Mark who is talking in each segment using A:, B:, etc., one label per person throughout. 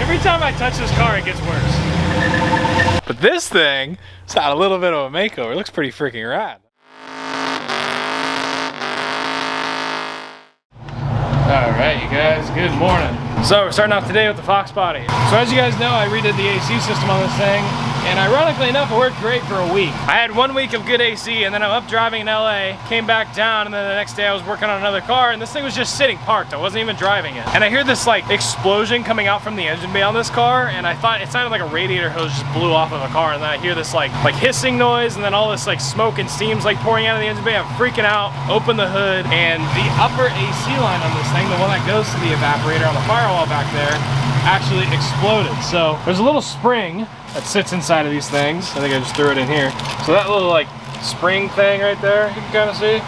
A: Every time I touch this car, it gets worse. But this thing, it's got a little bit of a makeover. It looks pretty freaking rad. Alright, you guys, good morning. So we're starting off today with the Foxbody. So as you guys know, I redid the AC system on this thing, and ironically enough, it worked great for a week. I had 1 week of good AC, and then I'm up driving in LA, came back down, and then the next day I was working on another car, and this thing was just sitting parked. I wasn't even driving it. And I hear this like explosion coming out from the engine bay on this car, and I thought it sounded like a radiator hose just blew off of the car, and then I hear this like hissing noise, and then all this like smoke and steam's like pouring out of the engine bay. I'm freaking out, open the hood, and the upper AC line on this thing, the one that goes to the evaporator on the firewall back there, actually exploded. So there's a little spring that sits inside of these things. I think I just threw it in here. So that little like spring thing right there, you can kind of see.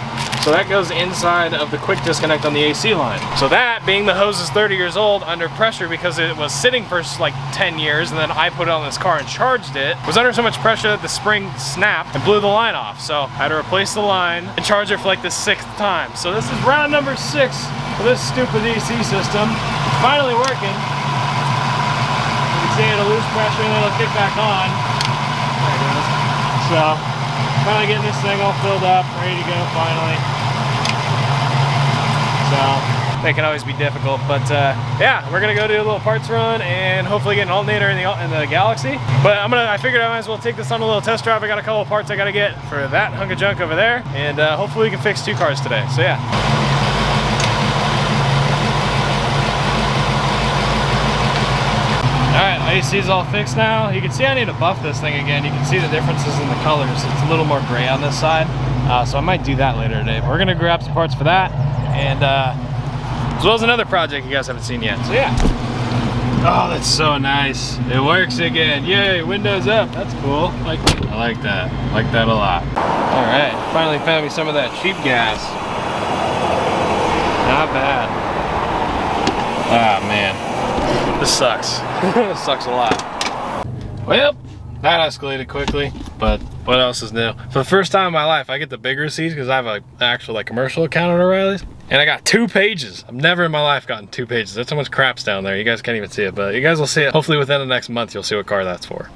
A: So that goes inside of the quick disconnect on the AC line. So that, being the hose is 30 years old, under pressure because it was sitting for like 10 years, and then I put it on this car and charged it, was under so much pressure that the spring snapped and blew the line off. So I had to replace the line and charge it for like the 6th time. So this is round number 6 for this stupid AC system. It's finally working. See, it'll lose pressure and then it'll kick back on. There it goes. So, finally getting this thing all filled up, ready to go finally. So, they can always be difficult, but yeah, we're gonna go do a little parts run and hopefully get an alternator in the Galaxie. But I figured I might as well take this on a little test drive. I got a couple of parts I gotta get for that hunk of junk over there, and hopefully we can fix 2 cars today. So yeah. Alright, AC's all fixed now. You can see I need to buff this thing again. You can see the differences in the colors. It's a little more gray on this side. So I might do that later today. But we're gonna grab some parts for that. And as well as another project you guys haven't seen yet. So yeah. Oh, that's so nice. It works again. Yay, windows up. That's cool. I like that. I like that a lot. Alright, finally found me some of that cheap gas. Not bad. Ah, man. This sucks. This sucks a lot. Well, that escalated quickly, but what else is new? For the first time in my life, I get the bigger receipts because I have an actual like commercial account at O'Reilly's, and I got 2 pages. I've never in my life gotten 2 pages. That's how much crap's down there. You guys can't even see it, but you guys will see it. Hopefully within the next month, you'll see what car that's for.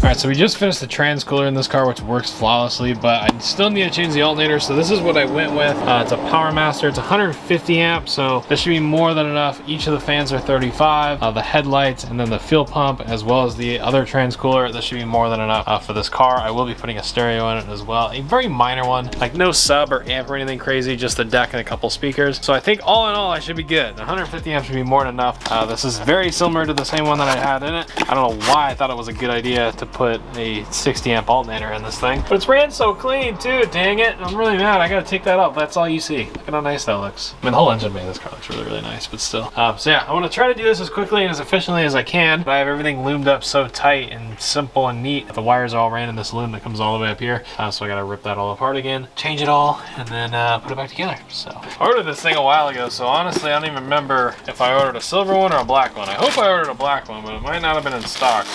A: Alright, so we just finished the trans cooler in this car, which works flawlessly, but I still need to change the alternator, so this is what I went with. It's a Power Master. It's 150 amps, so this should be more than enough. Each of the fans are 35. The headlights and then the fuel pump, as well as the other trans cooler, this should be more than enough for this car. I will be putting a stereo in it as well. A very minor one, like no sub or amp or anything crazy, just the deck and a couple speakers. So I think all in all, I should be good. 150 amps should be more than enough. This is very similar to the same one that I had in it. I don't know why I thought it was a good idea to put a 60 amp alternator in this thing, but it's ran so clean too. Dang it, I'm really mad. I gotta take that off. That's all you see. Look at how nice that looks. I mean, the whole engine bay of this car looks really nice, but still. So yeah, I want to try to do this as quickly and as efficiently as I can, but I have everything loomed up so tight and simple and neat. The wires are all ran in this loom that comes all the way up here, so I gotta rip that all apart again, change it all, and then put it back together. So I ordered this thing a while ago, so honestly I don't even remember if I ordered a silver one or a black one. I hope I ordered a black one, but it might not have been in stock.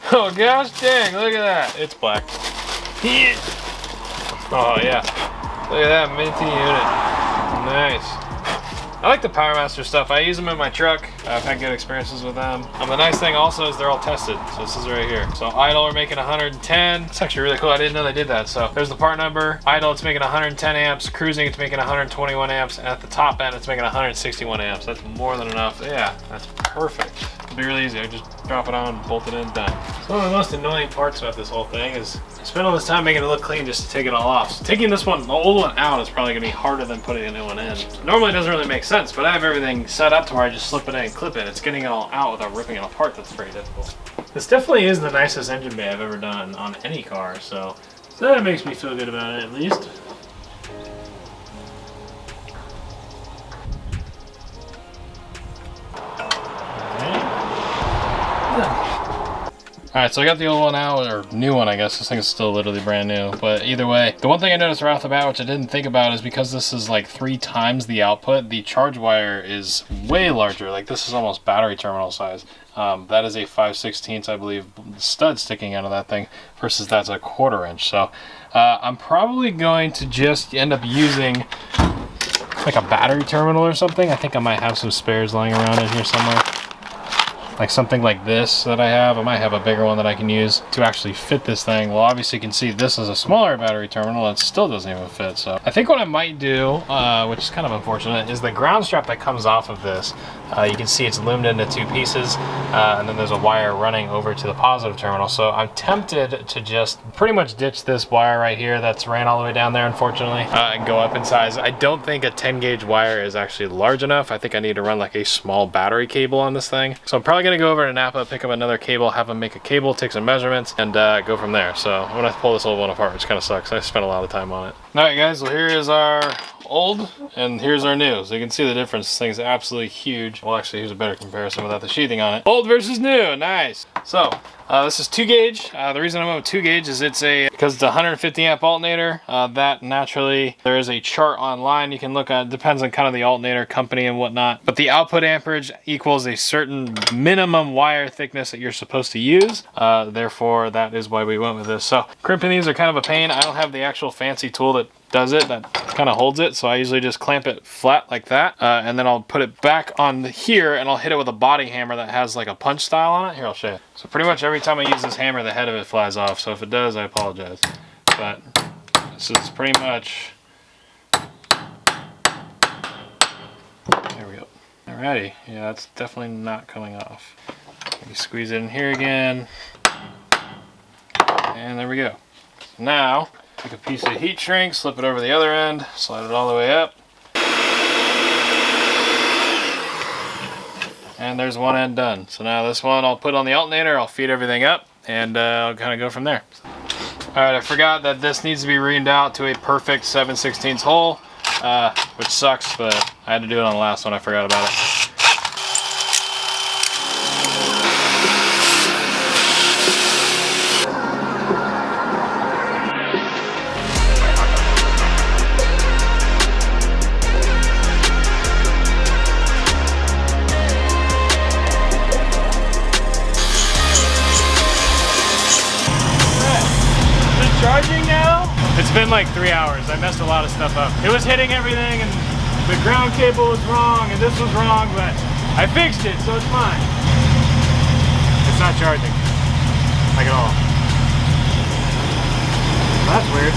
A: Oh gosh dang, look at that. It's black. Yeah. Oh yeah. Look at that minty unit. Nice. I like the Power Master stuff. I use them in my truck. I've had good experiences with them. The nice thing also is they're all tested. So this is right here. So idle we're making 110. It's actually really cool. I didn't know they did that. So there's the part number. Idle it's making 110 amps. Cruising it's making 121 amps. And at the top end it's making 161 amps. That's more than enough. Yeah, that's perfect. It'll be really easy. I just drop it on, bolt it in, done. So one of the most annoying parts about this whole thing is I spent all this time making it look clean just to take it all off. So taking this one, the old one out is probably gonna be harder than putting a new one in. Normally it doesn't really make sense, but I have everything set up to where I just slip it in and clip it. It's getting it all out without ripping it apart that's pretty difficult. This definitely is the nicest engine bay I've ever done on any car, so that makes me feel good about it at least. Alright, so I got the old one out, or new one I guess. This thing is still literally brand new. But either way, the one thing I noticed right off the bat, which I didn't think about, is because this is like 3 times the output, the charge wire is way larger. Like this is almost battery terminal size. That is a 5/16, I believe, stud sticking out of that thing, versus that's a 1/4 inch. So I'm probably going to just end up using like a battery terminal or something. I think I might have some spares lying around in here somewhere. Like something like this that I have. I might have a bigger one that I can use to actually fit this thing. Well, obviously you can see this is a smaller battery terminal. It still doesn't even fit. So I think what I might do, which is kind of unfortunate, is the ground strap that comes off of this. You can see it's loomed into 2 pieces, and then there's a wire running over to the positive terminal. So I'm tempted to just pretty much ditch this wire right here that's ran all the way down there, unfortunately, and go up in size. I don't think a 10 gauge wire is actually large enough. I think I need to run like a small battery cable on this thing. So I'm probably gonna go over to Napa, pick up another cable, have them make a cable, take some measurements, and go from there. So I'm gonna pull this old one apart, which kind of sucks. I spent a lot of time on it. All right, guys, well, here is our old and here's our new. So you can see the difference. This thing's absolutely huge. Well, actually, here's a better comparison without the sheathing on it. Old versus new, nice. So this is 2 gauge. The reason I went with 2 gauge is because it's a 150 amp alternator. That naturally, there is a chart online you can look at. It depends on kind of the alternator company and whatnot. But the output amperage equals a certain minimum wire thickness that you're supposed to use. Therefore, that is why we went with this. So crimping these are kind of a pain. I don't have the actual fancy tool that does it, that kind of holds it, so I usually just clamp it flat like that, and then I'll put it back on here and I'll hit it with a body hammer that has like a punch style on it. Here, I'll show you. So pretty much every time I use this hammer, the head of it flies off, so if it does, I apologize. But this is pretty much, there we go. Alrighty, yeah, that's definitely not coming off. Maybe squeeze it in here again, and there we go. Now, take a piece of heat shrink, slip it over the other end, slide it all the way up. And there's one end done. So now this one I'll put on the alternator, I'll feed everything up, and I'll kind of go from there. Alright, I forgot that this needs to be reamed out to a perfect 7/16 hole, which sucks, but I had to do it on the last one, I forgot about it. Charging now? It's been like 3 hours. I messed a lot of stuff up. It was hitting everything and the ground cable was wrong and this was wrong, but I fixed it, so it's fine. It's not charging. Like at all. Well, that's weird.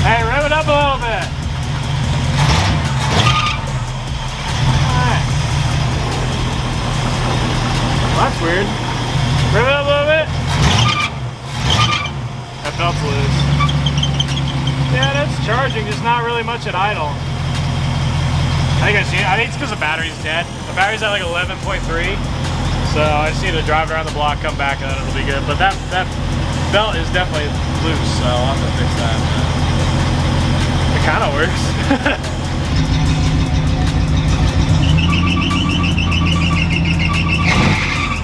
A: Hey, rev it up a little bit. Alright. Well, that's weird. Rev it up a little bit. That belt's loose. Yeah, that's charging, just not really much at idle. I think it's because the battery's dead. The battery's at like 11.3. So I just need to drive around the block, come back, and then it'll be good. But that belt is definitely loose, so I'll have to fix that. It kind of works.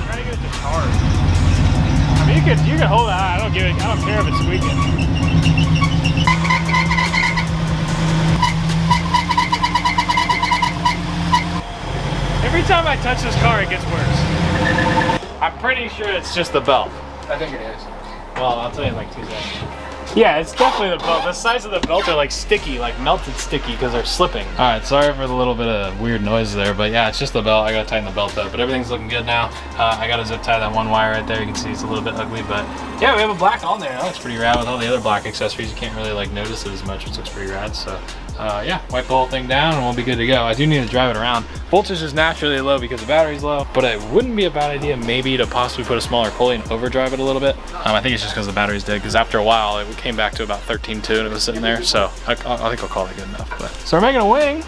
A: Try to get it to charge. I mean, you can hold it. I don't care if it's squeaking. Every time I touch this car, it gets worse. I'm pretty sure it's just the belt.
B: I think it is.
A: Well, I'll tell you in like 2 seconds. Yeah, it's definitely the belt. The sides of the belt are like sticky, like melted sticky because they're slipping. All right, sorry for the little bit of weird noise there, but yeah, it's just the belt. I gotta tighten the belt up, but everything's looking good now. I gotta zip tie that one wire right there. You can see it's a little bit ugly, but yeah, we have a black on there. That looks pretty rad with all the other black accessories. You can't really like notice it as much, which looks pretty rad. So yeah, wipe the whole thing down and we'll be good to go. I do need to drive it around. Voltage is naturally low because the battery's low, but it wouldn't be a bad idea maybe to possibly put a smaller pulley and overdrive it a little bit. I think it's just because the battery's dead, because after a while it came back to about 13.2 and it was sitting there, so I think I'll call that good enough. But so we're making a wing.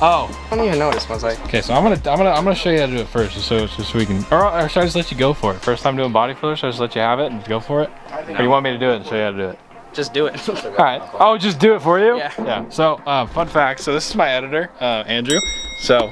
A: Oh,
B: I don't even know what this one's like.
A: Okay, so I'm gonna show you how to do it first, just so we can. Or should I just let you go for it? First time doing body filler, should I just let you have it and go for it? Or you want me to do it and show you how to do it?
B: Just do it.
A: All right. Oh, just do it for you?
B: Yeah.
A: Yeah. So, fun fact. So this is my editor, Andrew. So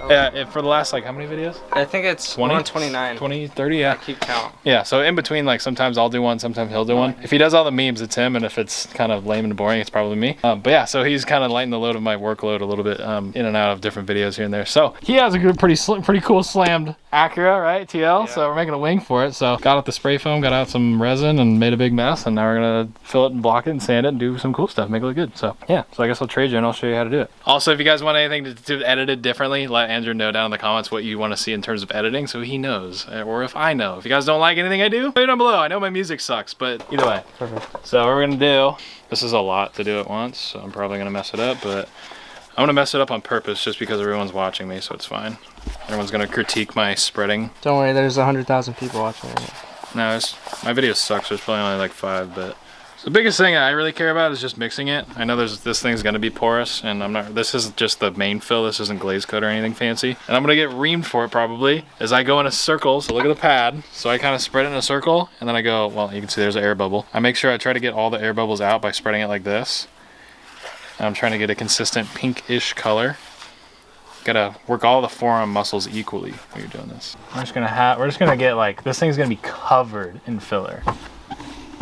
A: for the last like how many videos?
B: I think it's
A: 20?
B: 29.
A: 20, 30, yeah.
B: I keep count.
A: Yeah, so in between, like sometimes I'll do one, sometimes he'll do one. If he does all the memes, it's him, and if it's kind of lame and boring, it's probably me. But yeah, so he's kind of lightened the load of my workload a little bit, in and out of different videos here and there. So he has a good, pretty cool slammed Acura, right, TL? Yeah. So we're making a wing for it. So got out the spray foam, got out some resin, and made a big mess, and now we're gonna fill it and block it and sand it and do some cool stuff, make it look good. So yeah, so I guess I'll trade you and I'll show you how to do it. Also, if you guys want anything to edit it differently, let Andrew know down in the comments what you want to see in terms of editing so he knows, or if I know. If you guys don't like anything I do, put it down below. I know my music sucks, but either way. Perfect. So what we're gonna do, this is a lot to do at once, so I'm probably gonna mess it up, but I'm gonna mess it up on purpose just because everyone's watching me, so it's fine. Everyone's gonna critique my spreading.
B: Don't worry, there's 100,000 people watching right now.
A: No, my video sucks. There's probably only like 5, but the biggest thing I really care about is just mixing it. I know this thing's gonna be porous, and this is just the main fill. This isn't glaze coat or anything fancy. And I'm gonna get reamed for it probably as I go in a circle. So look at the pad. So I kind of spread it in a circle, and then I go, well, you can see there's an air bubble. I make sure I try to get all the air bubbles out by spreading it like this. And I'm trying to get a consistent pinkish color. Gotta work all the forearm muscles equally when you're doing this. We're just gonna get like, this thing's gonna be covered in filler.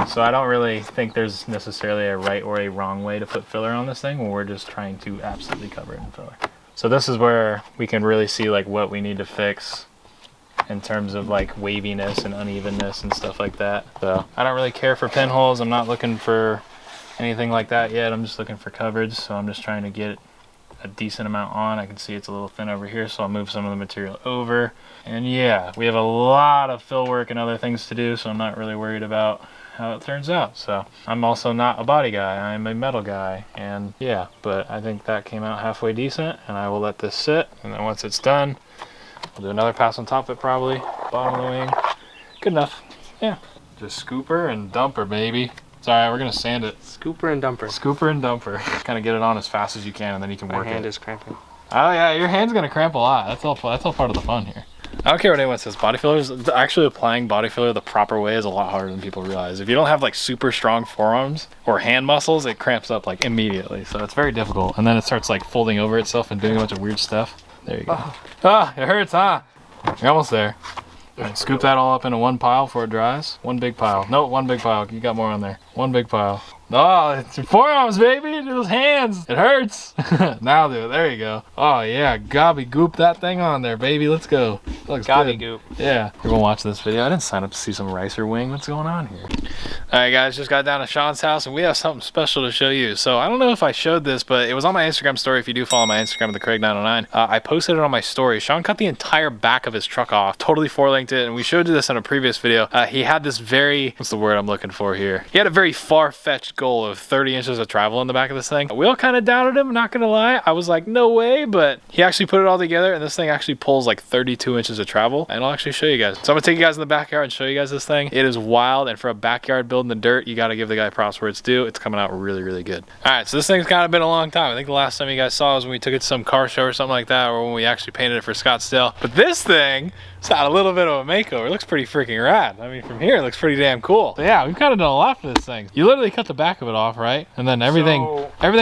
A: So I don't really think there's necessarily a right or a wrong way to put filler on this thing when we're just trying to absolutely cover it in filler. So this is where we can really see like what we need to fix in terms of like waviness and unevenness and stuff like that. So I don't really care for pinholes. I'm not looking for anything like that yet. I'm just looking for coverage. So I'm just trying to get a decent amount on. I can see it's a little thin over here, so I'll move some of the material over. And yeah, we have a lot of fill work and other things to do, so I'm not really worried about how it turns out. So I'm also not a body guy, I'm a metal guy, and yeah, but I think that came out halfway decent, and I will let this sit, and then once it's done, we'll do another pass on top of it probably, bottom of the wing. Good enough. Yeah, just scooper and dumper, baby. It's alright, we're gonna sand it.
B: Scooper and dumper.
A: Scooper and dumper. Kind of get it on as fast as you can, and then you can work it.
B: My hand is cramping.
A: Oh yeah, your hand's gonna cramp a lot. That's all part of the fun here. I don't care what anyone says. Body fillers, actually applying body filler the proper way is a lot harder than people realize. If you don't have like super strong forearms or hand muscles, it cramps up like immediately. So it's very difficult. And then it starts like folding over itself and doing a bunch of weird stuff. There you go. Ah, it hurts, huh? You're almost there. All right, scoop that all up into one pile before it dries. One big pile. No, one big pile. You got more on there. One big pile. Oh, it's your forearms, baby. Those hands. It hurts. Now do it. There you go. Oh, yeah. Gobby goop that thing on there, baby. Let's go. Looks
B: Gobby
A: good.
B: goop.
A: Yeah. You're going to watch this video. I didn't sign up to see some ricer wing. What's going on here? All right, guys. Just got down to Sean's house, and we have something special to show you. So I don't know if I showed this, but it was on my Instagram story. If you do follow my Instagram, TheCraig909, I posted it on my story. Sean cut the entire back of his truck off, totally four-linked it, and we showed you this in a previous video. He had this very, what's the word I'm looking for here? He had a very far-fetched goal of 30 inches of travel in the back of this thing. We all kind of doubted him, not gonna lie. I was like, no way, but he actually put it all together, and this thing actually pulls like 32 inches of travel, and I'll actually show you guys. So I'm gonna take you guys in the backyard and show you guys this thing. It is wild, and for a backyard build in the dirt, you gotta give the guy props where it's due. It's coming out really, really good. All right, so this thing's kind of been a long time. I think the last time you guys saw was when we took it to some car show or something like that, or when we actually painted it for Scottsdale. But this thing, it's had a little bit of a makeover. It looks pretty freaking rad. I mean, from here, it looks pretty damn cool. So yeah, we've kind of done a lot for this thing. You literally cut the back of it off, right? And then everything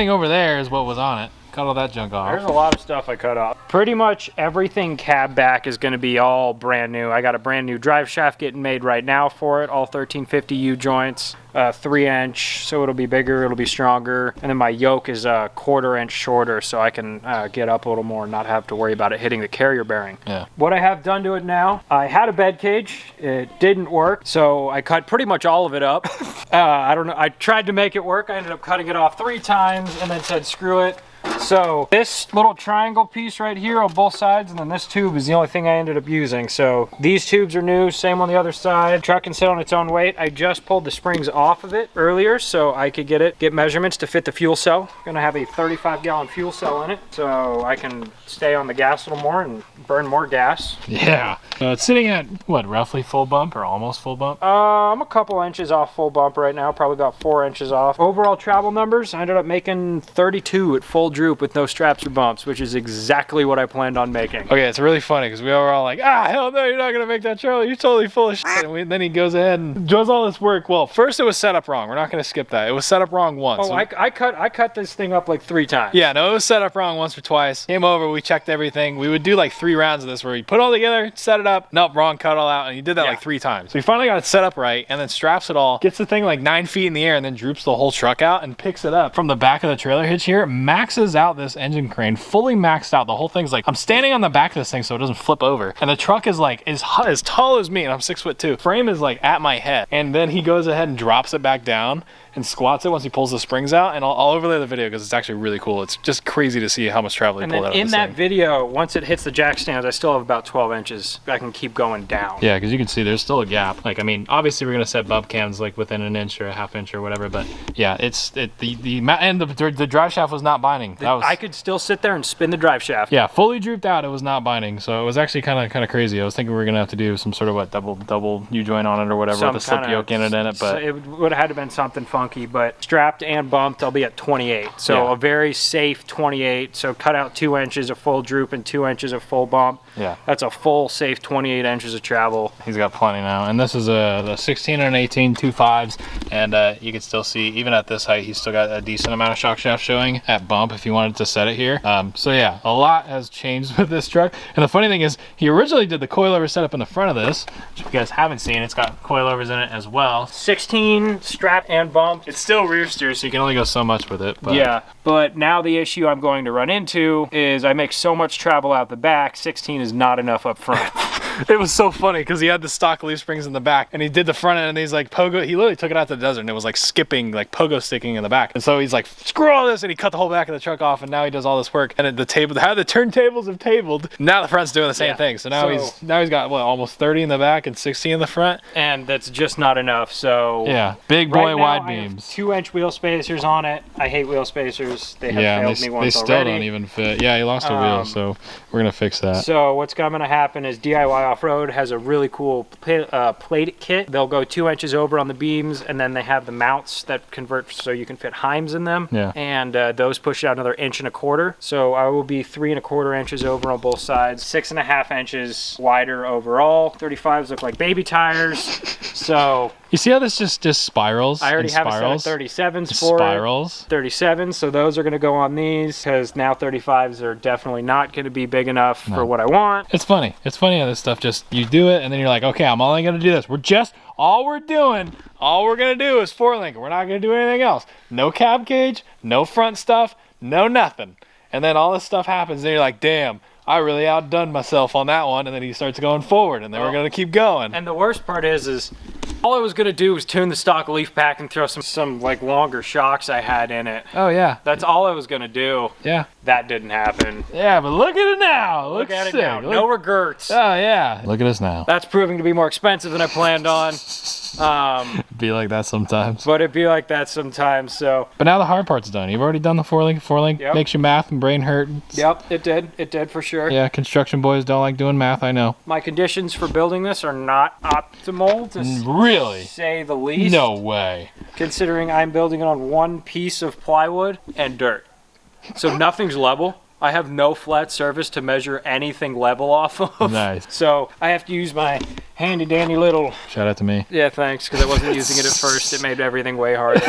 A: over there is what was on it. Cut all that junk off.
C: There's a lot of stuff I cut off. Pretty much everything cab back is going to be all brand new. I got a brand new drive shaft getting made right now for it. All 1350 U joints, 3-inch, so it'll be bigger, it'll be stronger. And then my yoke is a 1/4 inch shorter, so I can get up a little more and not have to worry about it hitting the carrier bearing.
A: Yeah.
C: What I have done to it now, I had a bed cage. It didn't work, so I cut pretty much all of it up. I don't know. I tried to make it work. I ended up cutting it off 3 times and then said, screw it. So this little triangle piece right here on both sides, and then this tube is the only thing I ended up using. So these tubes are new, same on the other side. Truck can sit on its own weight. I just pulled the springs off of it earlier so I could get measurements to fit the fuel cell. I'm gonna have a 35-gallon fuel cell in it, so I can stay on the gas a little more and burn more gas.
A: Yeah. So it's sitting at what, roughly full bump or almost full bump?
C: I'm a couple inches off full bump right now, probably about 4 inches off. Overall travel numbers, I ended up making 32 at full droop droop with no straps or bumps, which is exactly what I planned on making.
A: Okay, it's really funny because we were all like, hell no, you're not gonna make that trailer. You're totally full of shit. And then he goes ahead and does all this work. Well, first it was set up wrong. We're not gonna skip that. It was set up wrong once.
C: Oh, I cut this thing up like 3 times.
A: Yeah, no, it was set up wrong once or twice. Came over, we checked everything. We would do like 3 rounds of this where we put it all together, set it up, nope, wrong, cut it all out, and he did that like 3 times. So we finally got it set up right, and then straps it all, gets the thing like 9 feet in the air, and then droops the whole truck out and picks it up from the back of the trailer hitch here, maxes out this engine crane, fully maxed out. The whole thing's like, I'm standing on the back of this thing so it doesn't flip over, and the truck is like as tall as me, and I'm 6'2". Frame is like at my head, and then he goes ahead and drops it back down and squats it once he pulls the springs out, and I'll overlay the video because it's actually really cool. It's just crazy to see how much travel he pulled out of this
C: in that video, once it hits the jack stands, I still have about 12 inches. I can keep going down.
A: Yeah, because you can see there's still a gap. Like, I mean, obviously we're gonna set bump cams like within an inch or a half inch or whatever, but yeah, the drive shaft was not binding.
C: I could still sit there and spin the drive shaft.
A: Yeah, fully drooped out. It was not binding, so it was actually kind of crazy. I was thinking we were gonna have to do some sort of double U-joint on it or whatever with a slip yoke in it, but
C: it would have had to been something funky. But strapped and bumped, I'll be at 28. So a very safe 28. So cut out 2 inches of full droop and 2 inches of full bump.
A: Yeah,
C: that's a full safe 28 inches of travel.
A: He's got plenty now, and this is the 16 and an 18, 2.5s, and you can still see even at this height, he's still got a decent amount of shock shaft showing at bump if you wanted to set it here. So yeah, a lot has changed with this truck. And the funny thing is, he originally did the coilover setup in the front of this, which if you guys haven't seen, it's got coilovers in it as well.
C: 16 strap and bump.
A: It's still rear steer, so you can only go so much with it. But
C: yeah, but now the issue I'm going to run into is I make so much travel out the back, 16 is not enough up front.
A: It was so funny because he had the stock leaf springs in the back, and he did the front end, and he's like pogo. He literally took it out to the desert, and it was like skipping, like pogo sticking in the back. And so he's like, screw all this, and he cut the whole back of the truck off, and now he does all this work. And the turntables have tabled. Now the front's doing the same thing. So now he's got what, almost 30 in the back and 60 in the front,
C: and that's just not enough. So
A: yeah, big boy wide beams.
C: 2-inch wheel spacers on it. I hate wheel spacers. They have failed me once
A: they still
C: already.
A: Don't even fit. Yeah, he lost a wheel, so we're gonna fix that.
C: So what's going to happen is DIY Off-Road has a really cool plate kit. They'll go 2 inches over on the beams, and then they have the mounts that convert so you can fit Heims in them.
A: Yeah.
C: And those push out another 1.25 inches. So I will be 3.25 inches over on both sides, 6.5 inches wider overall. 35s look like baby tires. So
A: you see how this just spirals?
C: I already have a set of 37s for
A: spirals.
C: 37s, so those are going to go on these because now 35s are definitely not going to be big enough for what I want.
A: It's funny. It's funny how this stuff just, you do it and then you're like, okay, I'm only going to do this. All we're going to do is 4-link. We're not going to do anything else. No cab cage, no front stuff, no nothing. And then all this stuff happens and you're like, damn, I really outdone myself on that one. And then he starts going forward, and then we're going to keep going.
C: And the worst part is all I was going to do was tune the stock leaf pack and throw some like longer shocks I had in it.
A: Oh yeah.
C: That's all I was going to do.
A: Yeah.
C: That didn't happen.
A: Yeah, but look at it now.
C: Look at it now. No regrets.
A: Oh yeah. Look at us now.
C: That's proving to be more expensive than I planned on.
A: Be like that sometimes.
C: But it'd be like that sometimes, so.
A: But now the hard part's done. You've already done the 4-link.
C: Yep.
A: Makes your math and brain hurt.
C: Yep, it did for sure.
A: Yeah, construction boys don't like doing math, I know.
C: My conditions for building this are not optimal, to
A: really
C: say the least.
A: No way.
C: Considering I'm building it on one piece of plywood and dirt. So nothing's level. I have no flat surface to measure anything level off of.
A: Nice.
C: So I have to use my handy dandy little...
A: Shout out to me.
C: Yeah, thanks, because I wasn't using it at first. It made everything way harder.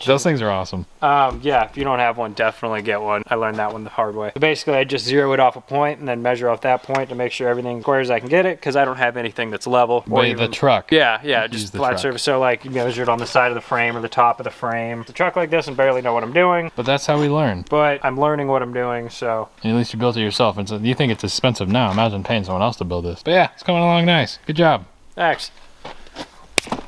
A: Those things are awesome.
C: Yeah, if you don't have one, definitely get one. I learned that one the hard way. So basically, I just zero it off a point and then measure off that point to make sure everything square as I can get it, because I don't have anything that's level.
A: Or even, the truck.
C: Yeah, just flat surface. So like, you measure it on the side of the frame or the top of the frame. It's a truck like this and barely know what I'm doing.
A: But that's how we learn.
C: But I'm learning what I'm doing, so.
A: And at least you built it yourself. And so you think it's expensive now. Imagine paying someone else to build this. But yeah, it's coming along nice. Good job.
C: Thanks.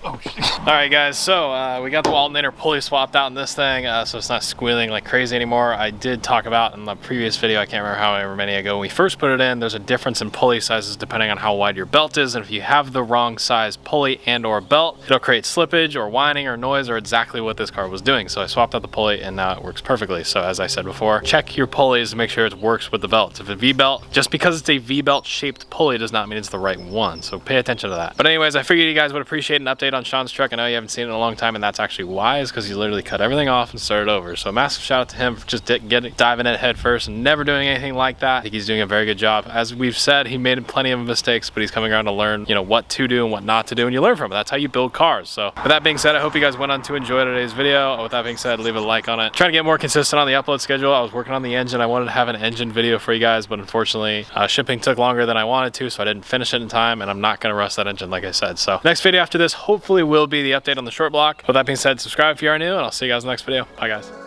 A: Oh, shit. All right, guys, so we got the alternator pulley swapped out in this thing, so it's not squealing like crazy anymore. I did talk about in the previous video, I can't remember however many ago, when we first put it in, there's a difference in pulley sizes depending on how wide your belt is, and if you have the wrong size pulley and or belt, it'll create slippage or whining or noise, or exactly what this car was doing. So I swapped out the pulley and now it works perfectly. So as I said before, check your pulleys to make sure it works with the belt. If a V-belt, just because it's a V-belt shaped pulley does not mean it's the right one, so pay attention to that. But anyways, I figured you guys would appreciate an update on Sean's truck. I know you haven't seen it in a long time, and that's actually why, is because he literally cut everything off and started over. So a massive shout out to him for just diving in head first and never doing anything like that. I think he's doing a very good job. As we've said, he made plenty of mistakes, but he's coming around to learn, you know, what to do and what not to do, and you learn from it. That's how you build cars. So with that being said, I hope you guys went on to enjoy today's video. With that being said, leave a like on it. Trying to get more consistent on the upload schedule. I was working on the engine. I wanted to have an engine video for you guys, but unfortunately shipping took longer than I wanted to, so I didn't finish it in time, and I'm not going to rush that engine like I said. So next video after this hopefully will be the update on the short block. With that being said, subscribe if you are new, and I'll see you guys in the next video. Bye guys.